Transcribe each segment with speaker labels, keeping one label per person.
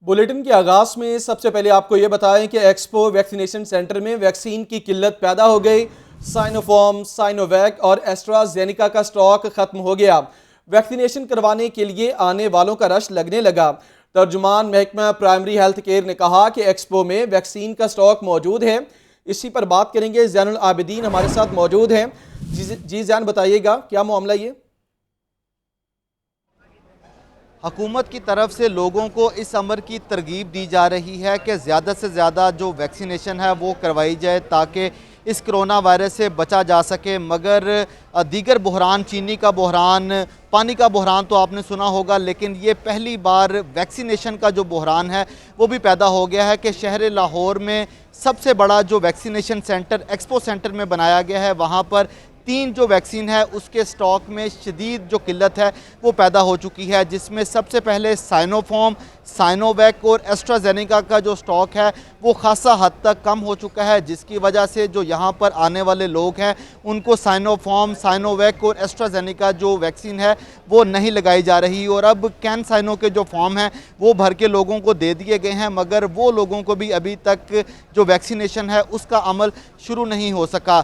Speaker 1: Bulletin के आगाज में सबसे पहले आपको ये बताएं कि एक्सपो वैक्सीनेशन सेंटर में वैक्सीन की किल्लत पैदा हो गई। साइनोफॉर्म, साइनोवैक और एस्ट्राजेनिका का स्टॉक खत्म हो गया। वैक्सीनेशन करवाने के लिए आने वालों का रश लगने लगा। तर्जुमान महकमा प्राइमरी हेल्थ केयर ने कहा कि एक्सपो में वैक्सीन का स्टॉक मौजूद है। इसी पर बात करेंगे। ज़ैनुल आबिदीन हमारे साथ मौजूद हैं। जी ज़ैन, बताइएगा क्या मामला ये?
Speaker 2: हुकूमत की तरफ से लोगों को इस अमर की तरगीब दी जा रही है कि ज़्यादा से ज़्यादा जो वैक्सीनेशन है वो करवाई जाए ताकि इस कोरोना वायरस से बचा जा सके। मगर दीगर बहरान, चीनी का बहरान, पानी का बहरान तो आपने सुना होगा, लेकिन ये पहली बार वैक्सीनेशन का जो बहरान है वो भी पैदा हो गया है कि शहर लाहौर में सबसे बड़ा जो वैक्सीनेशन सेंटर एक्सपो सेंटर में बनाया गया है, वहाँ पर 3 जो वैक्सीन है उसके स्टॉक में शदीद जो किल्लत है वो पैदा हो चुकी है, जिसमें सबसे पहले साइनोफॉर्म, साइनोवैक और एस्ट्राजेनिका का जो स्टॉक है वो खासा हद तक कम हो चुका है, जिसकी वजह से जो यहाँ पर आने वाले लोग हैं उनको साइनोफॉर्म, साइनोवैक और एस्ट्राजेनिका जो वैक्सीन है वो नहीं लगाई जा रही। और अब कैन साइनो के जो फॉर्म हैं वो भर के लोगों को दे दिए गए हैं, मगर वो लोगों को भी अभी तक जो वैक्सीनेशन है उसका अमल शुरू नहीं हो सका।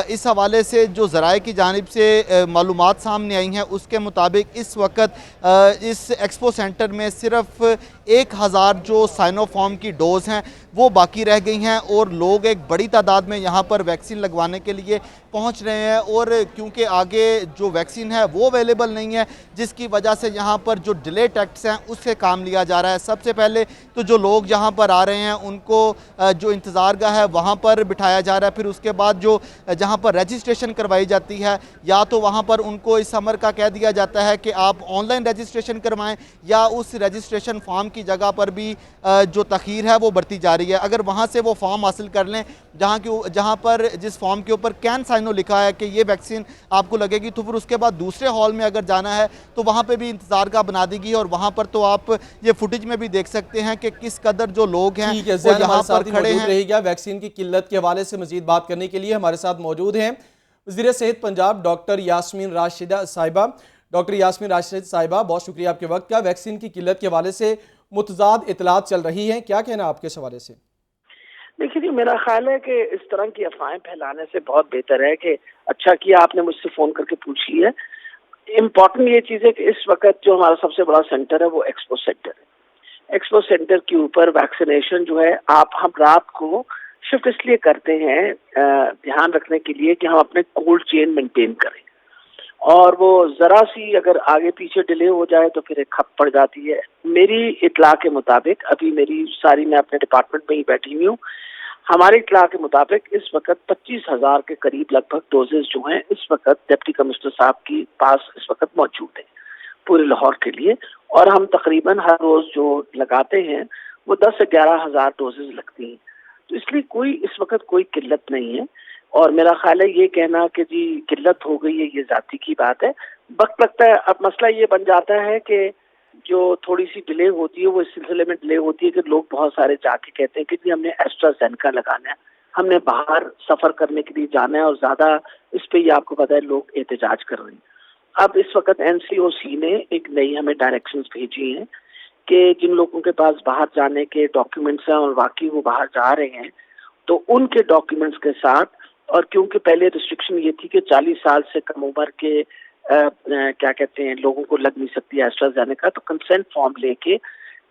Speaker 2: इस हवाले से जो ज़राए की जानिब से मालूमात सामने आई हैं उसके मुताबिक इस वक्त इस एक्सपो सेंटर में सिर्फ 1000 जो साइनोफॉर्म की डोज़ हैं वो बाकी रह गई हैं और लोग एक बड़ी तादाद में यहाँ पर वैक्सीन लगवाने के लिए पहुँच रहे हैं। और क्योंकि आगे जो वैक्सीन है वो अवेलेबल नहीं है, जिसकी वजह से यहाँ पर जो डिले टैक्स हैं उससे काम लिया जा रहा है। सबसे पहले तो जो लोग यहाँ पर आ रहे हैं उनको जो इंतज़ारगाह है वहाँ पर बिठाया जा रहा है, फिर उसके बाद जो जहाँ पर रजिस्ट्रेशन करवाई जाती है या तो वहाँ पर उनको इस समर का कह दिया जाता है कि आप ऑनलाइन रजिस्ट्रेशन करवाएं, या उस रजिस्ट्रेशन फॉर्म की जगह पर भी जो तखीर है वो बढ़ती जा रही है। अगर वहाँ से वो फॉर्म हासिल कर लें जहाँ पर जिस फॉर्म के ऊपर कैन साइनो लिखा है कि ये वैक्सीन आपको लगेगी, तो फिर उसके बाद दूसरे हॉल में अगर जाना है तो वहाँ पे भी इंतज़ारगाह बना दी गई और वहाँ पर तो आप ये फुटेज में भी देख सकते हैं कि किस कदर जो लोग हैं वो यहाँ पर खड़े हैं।
Speaker 1: रहेगा वैक्सीन की किल्लत के हवाले से मजीद बात करने के लिए हमारे साथ मौजूद हैं वज़ीर सेहत पंजाब डॉक्टर यास्मीन राशिदा साहिबा। डॉक्टर यास्मीन राशिदा साहिबा, बहुत शुक्रिया आपके वक्त का। वैक्सीन की किल्लत के हवाले से मुतज़ाद इतलात चल रही हैं, क्या कहना आपके इस हवाले से?
Speaker 3: देखिए जी, मेरा ख्याल है कि इस तरह की अफवाहें फैलाने से बहुत बेहतर है कि अच्छा किया आपने मुझसे फ़ोन करके पूछ लिया। इम्पॉर्टेंट ये चीज़ है कि इस वक्त जो हमारा सबसे बड़ा सेंटर है वो एक्सपो सेंटर है। एक्सपो सेंटर के ऊपर वैक्सीनेशन जो है हम रात को शिफ्ट इसलिए करते हैं ध्यान रखने के लिए कि हम अपने कोल्ड चेन मेंटेन करें, और वो ज़रा सी अगर आगे पीछे डिले हो जाए तो फिर एक खप पड़ जाती है। मेरी इत्तला के मुताबिक अभी मैं अपने डिपार्टमेंट में ही बैठी हुई हूँ, हमारे इत्तला के मुताबिक इस वक्त 25,000 के करीब लगभग डोजेज जो हैं इस वक्त डिप्टी कमिश्नर साहब के पास इस वक्त मौजूद है पूरे लाहौर के लिए, और हम तकरीबन हर रोज जो लगाते हैं वो 10 से 11,000 डोजेज लगती हैं। तो इसलिए इस वक्त कोई किल्लत नहीं है, और मेरा ख्याल है ये कहना कि जी किल्लत हो गई है ये जाती की बात है। वक्त लगता है। अब मसला ये बन जाता है कि जो थोड़ी सी डिले होती है वो इस सिलसिले में डिले होती है कि लोग बहुत सारे जाके कहते हैं कि जी हमने एस्ट्राजेनेका लगाना है, हमने बाहर सफर करने के लिए जाना है, और ज्यादा इस पे ही आपको पता है लोग एहतजाज कर रहे हैं। अब इस वक्त एनसीओसी ने एक नई हमें डायरेक्शंस भेजी हैं कि जिन लोगों के पास बाहर जाने के डॉक्यूमेंट्स हैं और वाकई वो बाहर जा रहे हैं तो उनके डॉक्यूमेंट्स के साथ, और क्योंकि पहले रिस्ट्रिक्शन ये थी कि 40 साल से कम उम्र के क्या कहते हैं लोगों को लग नहीं सकती है एस्ट्राजेनेका, तो कंसेंट फॉर्म लेके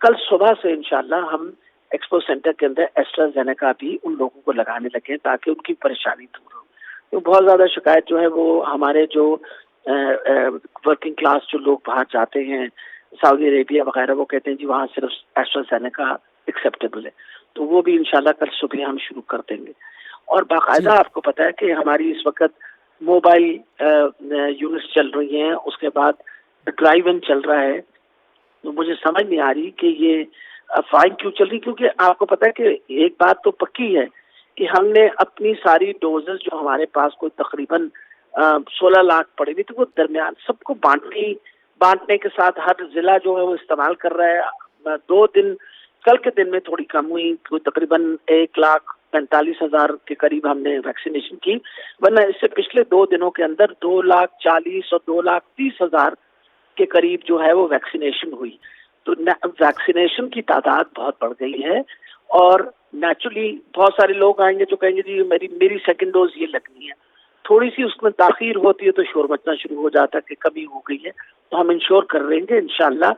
Speaker 3: कल सुबह से इंशाल्लाह हम एक्सपो सेंटर के अंदर एस्ट्राजेनेका भी उन लोगों को लगाने लगे ताकि उनकी परेशानी दूर हो। तो बहुत ज्यादा शिकायत जो है वो हमारे जो वर्किंग क्लास जो लोग बाहर जाते हैं सऊदी अरेबिया वगैरह, वो कहते हैं जी वहाँ सिर्फ एस्ट्राजेनेका एक्सेप्टेबल है, तो वो भी इंशाल्लाह कल सुबह हम शुरू कर देंगे। और बाकायदा आपको पता है कि हमारी इस वक्त मोबाइल यूनिट्स चल रही हैं, उसके बाद ड्राइव इन चल रहा है। तो मुझे समझ नहीं आ रही कि ये अफवाहें क्यों चल रही, क्योंकि आपको पता है कि एक बात तो पक्की है कि हमने अपनी सारी डोजेस जो हमारे पास कोई तकरीबन 16 लाख पड़ी हुई थी वो दरमियान सबको बांटने के साथ हर जिला जो है वो इस्तेमाल कर रहा है। 2 दिन कल के दिन में थोड़ी कम हुई, कोई तकरीबन 1,45,000 के करीब हमने वैक्सीनेशन की, वरना इससे पिछले 2 दिनों के अंदर 2,40,000 और 2,30,000 के करीब जो है वो वैक्सीनेशन हुई। تو ویکسینیشن کی تعداد بہت بڑھ گئی ہے، اور نیچرلی بہت سارے لوگ آئیں گے جو کہیں گے جی میری سیکنڈ ڈوز یہ لگنی ہے، تھوڑی سی اس میں تاخیر ہوتی ہے تو شور مچنا شروع ہو جاتا ہے کہ کمی ہو گئی ہے، تو ہم انشور کر رہیں گے انشاءاللہ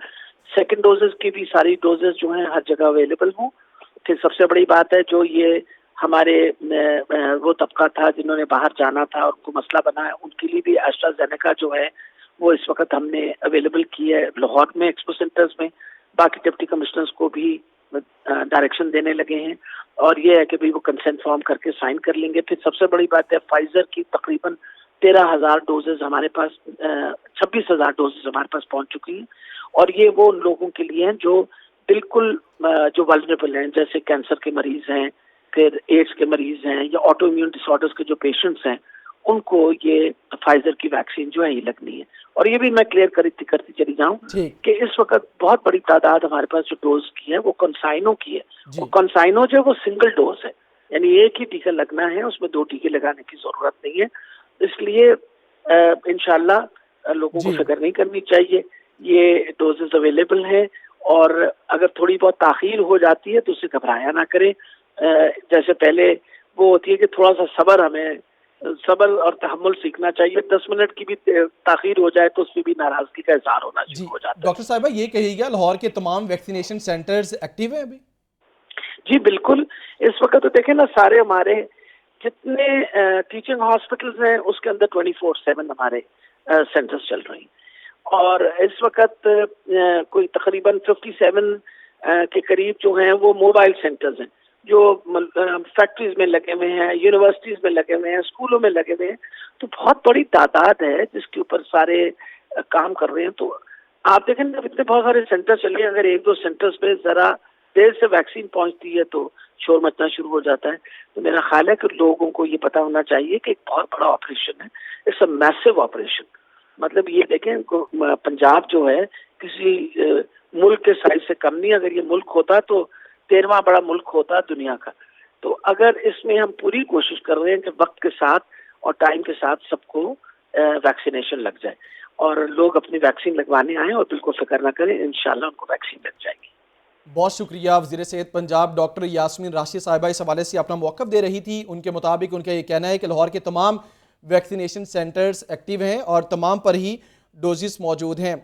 Speaker 3: سیکنڈ ڈوزز کی بھی ساری ڈوزز جو ہیں ہر جگہ اویلیبل ہوں۔ پھر سب سے بڑی بات ہے جو یہ ہمارے وہ طبقہ تھا جنہوں نے باہر جانا تھا اور ان کو مسئلہ بنا ہے، ان کے لیے بھی ایسٹرازینیکا جو ہے وہ اس وقت ہم نے اویلیبل کی ہے لاہور میں ایکسپو سینٹرز میں، باقی ڈپٹی کمشنرز کو بھی ڈائریکشن دینے لگے ہیں، اور یہ ہے کہ بھی وہ کنسنٹ فارم کر کے سائن کر لیں گے۔ پھر سب سے بڑی بات ہے فائزر کی تقریباً 13,000 ڈوزز ہمارے پاس 26,000 ڈوزز ہمارے پاس پہنچ چکی ہیں، اور یہ وہ ان لوگوں کے لیے ہیں جو بالکل جو والنریبل ہیں، جیسے کینسر کے مریض ہیں، پھر ایڈس کے مریض ہیں، یا آٹو امیون ڈس آرڈرز کے جو پیشنٹس ہیں، ان کو یہ فائزر کی ویکسین جو ہے یہ لگنی ہے۔ اور یہ بھی میں کلیئر کرتی چلی جاؤں کہ اس وقت بہت بڑی تعداد ہمارے پاس جو ڈوز کی ہے وہ کنسائنوں کی ہے، اور کنسائنوں جو ہے وہ سنگل ڈوز ہے، یعنی ایک ہی ٹیکہ لگنا ہے، اس میں 2 ٹیکے لگانے کی ضرورت نہیں ہے۔ اس لیے انشاءاللہ لوگوں کو فکر نہیں کرنی چاہیے، یہ ڈوزز اویلیبل ہیں، اور اگر تھوڑی بہت تاخیر ہو جاتی ہے تو اسے گھبرایا نہ کریں۔ جیسے پہلے وہ ہوتی ہے کہ تھوڑا سا صبر اور تحمل سیکھنا چاہیے، 10 منٹ کی بھی تاخیر ہو جائے تو اس میں بھی ناراضگی کا اظہار ہونا شروع ہو جاتا ہے۔
Speaker 1: ڈاکٹر صاحبہ یہ کہیے گا لاہور کے تمام ویکسینیشن سینٹرز ایکٹیو ہیں ابھی؟
Speaker 3: جی بالکل، اس وقت تو دیکھیں نا سارے ہمارے جتنے ٹیچنگ ہاسپٹلز ہیں اس کے اندر 24/7 ہمارے سینٹرز چل رہی ہیں، اور اس وقت کوئی تقریباً 57 کے قریب جو ہیں وہ موبائل سینٹرز ہیں جو فیکٹریز میں لگے ہوئے ہیں، یونیورسٹیز میں لگے ہوئے ہیں، اسکولوں میں لگے ہوئے ہیں، تو بہت بڑی تعداد ہے جس کے اوپر سارے کام کر رہے ہیں۔ تو آپ دیکھیں جب اتنے بہت سارے سینٹر چل رہے ہیں، اگر 1-2 سینٹرز پہ ذرا دیر سے ویکسین پہنچتی ہے تو شور مچنا شروع ہو جاتا ہے۔ تو میرا خیال ہے کہ لوگوں کو یہ پتا ہونا چاہیے کہ ایک بہت بڑا آپریشن ہے، اٹس اے میسو آپریشن۔ مطلب یہ دیکھیں پنجاب جو ہے کسی ملک کے سائز سے کم نہیں، اگر یہ ملک ہوتا تو 13واں بڑا ملک ہوتا دنیا کا۔ تو اگر اس میں ہم پوری کوشش کر رہے ہیں کہ وقت کے ساتھ اور ٹائم کے ساتھ سب کو ویکسینیشن لگ جائے، اور لوگ اپنی ویکسین لگوانے آئیں اور بالکل فکر نہ کریں، انشاءاللہ ان کو ویکسین لگ جائے گی۔
Speaker 1: بہت شکریہ وزیر صحت پنجاب ڈاکٹر یاسمین راشد صاحبہ اس حوالے سے اپنا موقف دے رہی تھی۔ ان کے مطابق ان کا یہ کہنا ہے کہ لاہور کے تمام ویکسینیشن سینٹرز ایکٹیو ہیں اور تمام پر ہی ڈوزز موجود ہیں۔